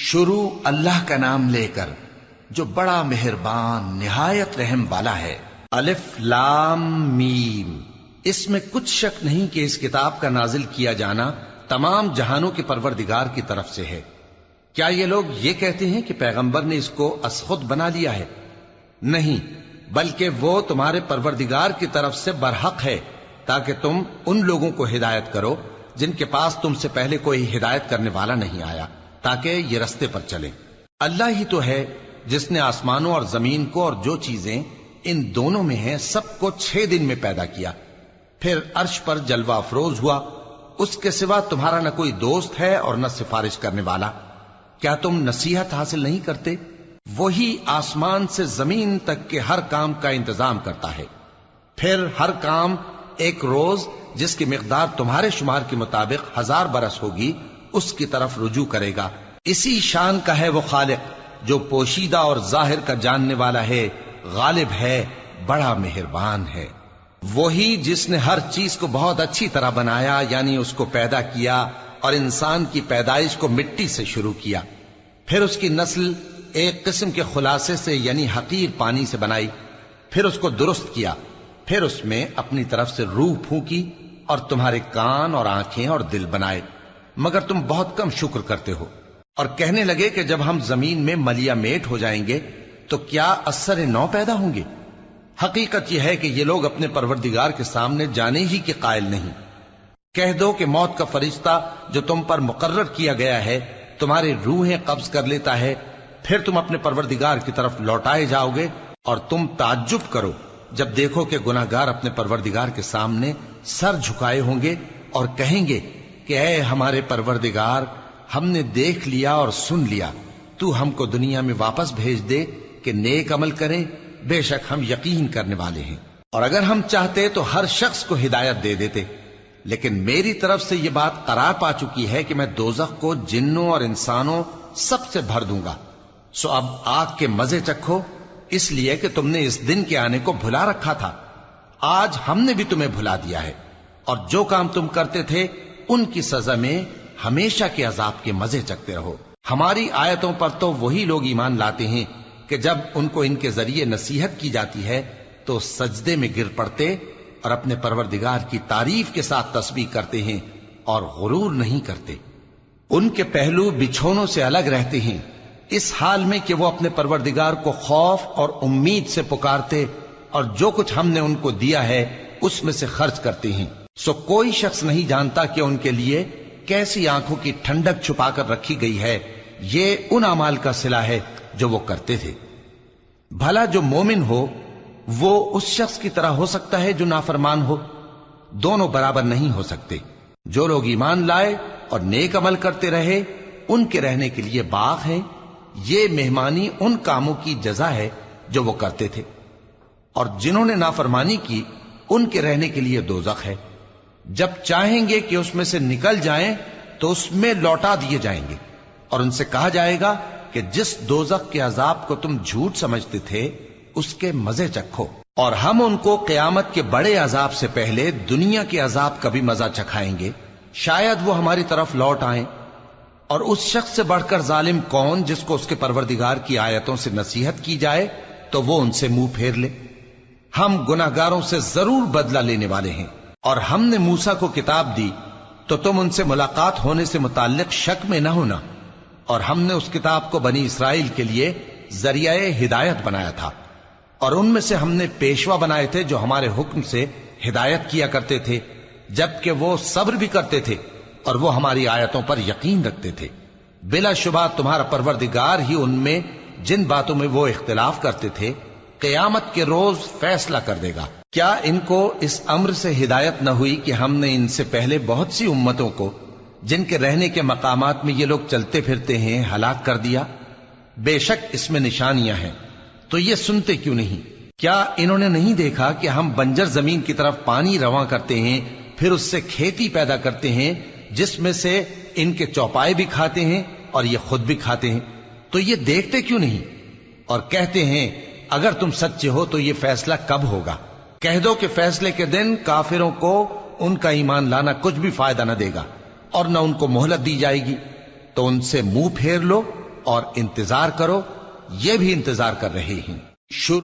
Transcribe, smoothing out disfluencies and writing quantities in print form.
شروع اللہ کا نام لے کر جو بڑا مہربان نہایت رحم والا ہے۔ الف لام میم۔ اس میں کچھ شک نہیں کہ اس کتاب کا نازل کیا جانا تمام جہانوں کے پروردگار کی طرف سے ہے۔ کیا یہ لوگ یہ کہتے ہیں کہ پیغمبر نے اس کو از خود بنا لیا ہے؟ نہیں، بلکہ وہ تمہارے پروردگار کی طرف سے برحق ہے، تاکہ تم ان لوگوں کو ہدایت کرو جن کے پاس تم سے پہلے کوئی ہدایت کرنے والا نہیں آیا، تاکہ یہ رستے پر چلیں۔ اللہ ہی تو ہے جس نے آسمانوں اور زمین کو اور جو چیزیں ان دونوں میں ہیں سب کو 6 دن میں پیدا کیا، پھر عرش پر جلوہ افروز ہوا۔ اس کے سوا تمہارا نہ کوئی دوست ہے اور نہ سفارش کرنے والا۔ کیا تم نصیحت حاصل نہیں کرتے؟ وہی آسمان سے زمین تک کے ہر کام کا انتظام کرتا ہے، پھر ہر کام ایک روز جس کی مقدار تمہارے شمار کے مطابق 1000 برس ہوگی اس کی طرف رجوع کرے گا۔ اسی شان کا ہے وہ خالق جو پوشیدہ اور ظاہر کا جاننے والا ہے، غالب ہے، بڑا مہربان ہے۔ وہی جس نے ہر چیز کو بہت اچھی طرح بنایا، یعنی اس کو پیدا کیا اور انسان کی پیدائش کو مٹی سے شروع کیا، پھر اس کی نسل ایک قسم کے خلاصے سے یعنی حقیر پانی سے بنائی، پھر اس کو درست کیا، پھر اس میں اپنی طرف سے روح پھونکی اور تمہارے کان اور آنکھیں اور دل بنائے، مگر تم بہت کم شکر کرتے ہو۔ اور کہنے لگے کہ جب ہم زمین میں ملیا میٹ ہو جائیں گے تو کیا اثر نو پیدا ہوں گے؟ حقیقت یہ ہے کہ یہ لوگ اپنے پروردگار کے سامنے جانے ہی کے قائل نہیں۔ کہہ دو کہ موت کا فرشتہ جو تم پر مقرر کیا گیا ہے تمہاری روحیں قبض کر لیتا ہے، پھر تم اپنے پروردگار کی طرف لوٹائے جاؤ گے، اور تم تعجب کرو جب دیکھو کہ گناہگار اپنے پروردگار کے سامنے سر جھکائے ہوں گے اور کہیں گے کہ اے ہمارے پروردگار، ہم نے دیکھ لیا اور سن لیا، تو ہم کو دنیا میں واپس بھیج دے کہ نیک عمل کریں، بے شک ہم یقین کرنے والے ہیں۔ اور اگر ہم چاہتے تو ہر شخص کو ہدایت دے دیتے، لیکن میری طرف سے یہ بات قرار پا چکی ہے کہ میں دوزخ کو جنوں اور انسانوں سب سے بھر دوں گا، سو اب آگ کے مزے چکھو، اس لیے کہ تم نے اس دن کے آنے کو بھلا رکھا تھا۔ آج ہم نے بھی تمہیں بھلا دیا ہے، اور جو کام تم کرتے تھے ان کی سزا میں ہمیشہ کے عذاب کے مزے چکتے رہو۔ ہماری آیتوں پر تو وہی لوگ ایمان لاتے ہیں کہ جب ان کو ان کے ذریعے نصیحت کی جاتی ہے تو سجدے میں گر پڑتے اور اپنے پروردگار کی تعریف کے ساتھ تسبیح کرتے ہیں اور غرور نہیں کرتے۔ ان کے پہلو بچھونوں سے الگ رہتے ہیں، اس حال میں کہ وہ اپنے پروردگار کو خوف اور امید سے پکارتے اور جو کچھ ہم نے ان کو دیا ہے اس میں سے خرچ کرتے ہیں۔ سو کوئی شخص نہیں جانتا کہ ان کے لیے کیسی آنکھوں کی ٹھنڈک چھپا کر رکھی گئی ہے، یہ ان اعمال کا صلہ ہے جو وہ کرتے تھے۔ بھلا جو مومن ہو وہ اس شخص کی طرح ہو سکتا ہے جو نافرمان ہو؟ دونوں برابر نہیں ہو سکتے۔ جو لوگ ایمان لائے اور نیک عمل کرتے رہے ان کے رہنے کے لیے باغ ہیں، یہ مہمانی ان کاموں کی جزا ہے جو وہ کرتے تھے، اور جنہوں نے نافرمانی کی ان کے رہنے کے لیے دوزخ ہے، جب چاہیں گے کہ اس میں سے نکل جائیں تو اس میں لوٹا دیے جائیں گے، اور ان سے کہا جائے گا کہ جس دوزخ کے عذاب کو تم جھوٹ سمجھتے تھے اس کے مزے چکھو، اور ہم ان کو قیامت کے بڑے عذاب سے پہلے دنیا کے عذاب کا بھی مزہ چکھائیں گے، شاید وہ ہماری طرف لوٹ آئیں۔ اور اس شخص سے بڑھ کر ظالم کون جس کو اس کے پروردگار کی آیتوں سے نصیحت کی جائے تو وہ ان سے منہ پھیر لے۔ ہم گناہگاروں سے ضرور بدلہ لینے والے ہیں، اور ہم نے موسیٰ کو کتاب دی تو تم ان سے ملاقات ہونے سے متعلق شک میں نہ ہونا، اور ہم نے اس کتاب کو بنی اسرائیل کے لیے ذریعہ ہدایت بنایا تھا، اور ان میں سے ہم نے پیشوا بنائے تھے جو ہمارے حکم سے ہدایت کیا کرتے تھے، جبکہ وہ صبر بھی کرتے تھے اور وہ ہماری آیتوں پر یقین رکھتے تھے۔ بلا شبہ تمہارا پروردگار ہی ان میں جن باتوں میں وہ اختلاف کرتے تھے قیامت کے روز فیصلہ کر دے گا۔ کیا ان کو اس امر سے ہدایت نہ ہوئی کہ ہم نے ان سے پہلے بہت سی امتوں کو جن کے رہنے کے مقامات میں یہ لوگ چلتے پھرتے ہیں ہلاک کر دیا؟ بے شک اس میں نشانیاں ہیں، تو یہ سنتے کیوں نہیں؟ کیا انہوں نے نہیں دیکھا کہ ہم بنجر زمین کی طرف پانی رواں کرتے ہیں، پھر اس سے کھیتی پیدا کرتے ہیں جس میں سے ان کے چوپائے بھی کھاتے ہیں اور یہ خود بھی کھاتے ہیں؟ تو یہ دیکھتے کیوں نہیں؟ اور کہتے ہیں اگر تم سچے ہو تو یہ فیصلہ کب ہوگا؟ کہہ دو کہ فیصلے کے دن کافروں کو ان کا ایمان لانا کچھ بھی فائدہ نہ دے گا اور نہ ان کو مہلت دی جائے گی، تو ان سے منہ پھیر لو اور انتظار کرو، یہ بھی انتظار کر رہے ہیں۔